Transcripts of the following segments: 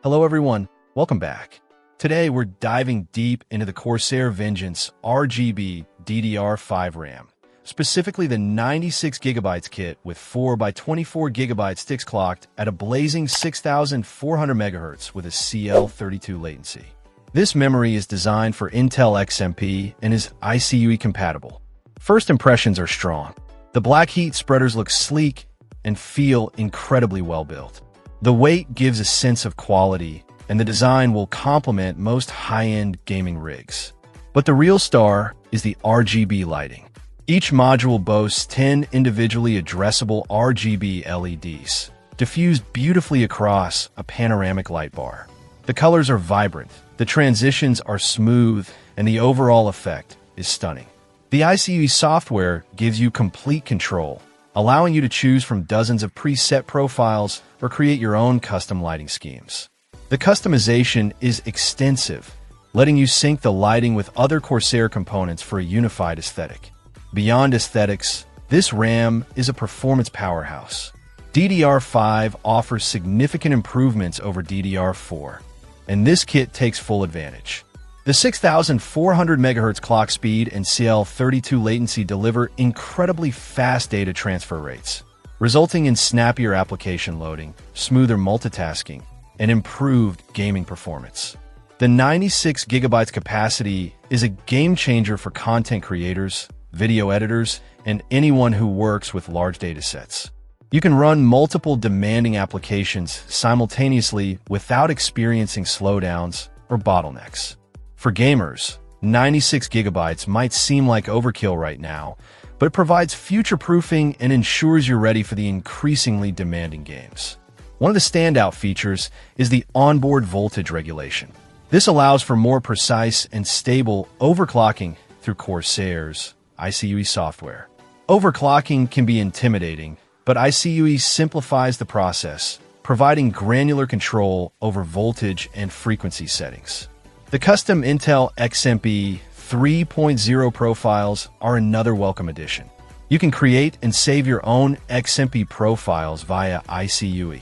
Hello everyone, welcome back. Today we're diving deep into the Corsair Vengeance RGB DDR5 RAM, specifically the 96GB kit with 4x24GB sticks clocked at a blazing 6400 MHz with a CL32 latency. This memory is designed for Intel XMP and is ICUE compatible. First impressions are strong. The black heat spreaders look sleek and feel incredibly well built. The weight gives a sense of quality, and the design will complement most high-end gaming rigs. But the real star is the RGB lighting. Each module boasts 10 individually addressable RGB LEDs, diffused beautifully across a panoramic light bar. The colors are vibrant, the transitions are smooth, and the overall effect is stunning. The ICUE software gives you complete control, allowing you to choose from dozens of preset profiles or create your own custom lighting schemes. The customization is extensive, letting you sync the lighting with other Corsair components for a unified aesthetic. Beyond aesthetics, this RAM is a performance powerhouse. DDR5 offers significant improvements over DDR4, and this kit takes full advantage. The 6400 MHz clock speed and CL32 latency deliver incredibly fast data transfer rates, resulting in snappier application loading, smoother multitasking, and improved gaming performance. The 96GB capacity is a game changer for content creators, video editors, and anyone who works with large datasets. You can run multiple demanding applications simultaneously without experiencing slowdowns or bottlenecks. For gamers, 96GB might seem like overkill right now, but it provides future-proofing and ensures you're ready for the increasingly demanding games. One of the standout features is the onboard voltage regulation. This allows for more precise and stable overclocking through Corsair's ICUE software. Overclocking can be intimidating, but ICUE simplifies the process, providing granular control over voltage and frequency settings. The custom Intel XMP 3.0 profiles are another welcome addition. You can create and save your own XMP profiles via ICUE,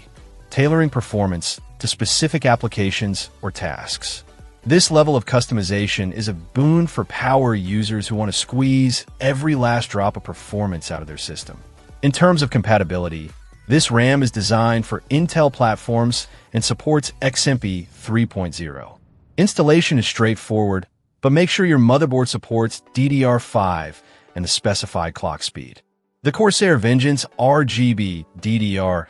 tailoring performance to specific applications or tasks. This level of customization is a boon for power users who want to squeeze every last drop of performance out of their system. In terms of compatibility, this RAM is designed for Intel platforms and supports XMP 3.0. Installation is straightforward, but make sure your motherboard supports DDR5 and the specified clock speed. The Corsair Vengeance RGB DDR5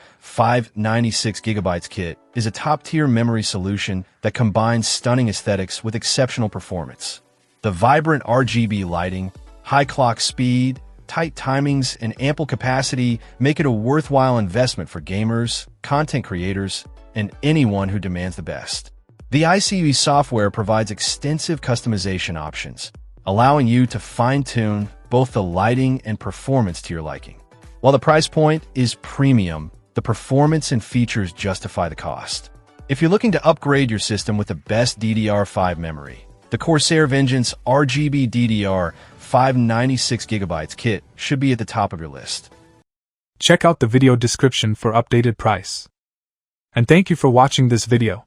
96GB kit is a top-tier memory solution that combines stunning aesthetics with exceptional performance. The vibrant RGB lighting, high clock speed, tight timings, and ample capacity make it a worthwhile investment for gamers, content creators, and anyone who demands the best. The ICUE software provides extensive customization options, allowing you to fine-tune both the lighting and performance to your liking. While the price point is premium, the performance and features justify the cost. If you're looking to upgrade your system with the best DDR5 memory, the Corsair Vengeance RGB DDR5 96GB kit should be at the top of your list. Check out the video description for updated price. And thank you for watching this video.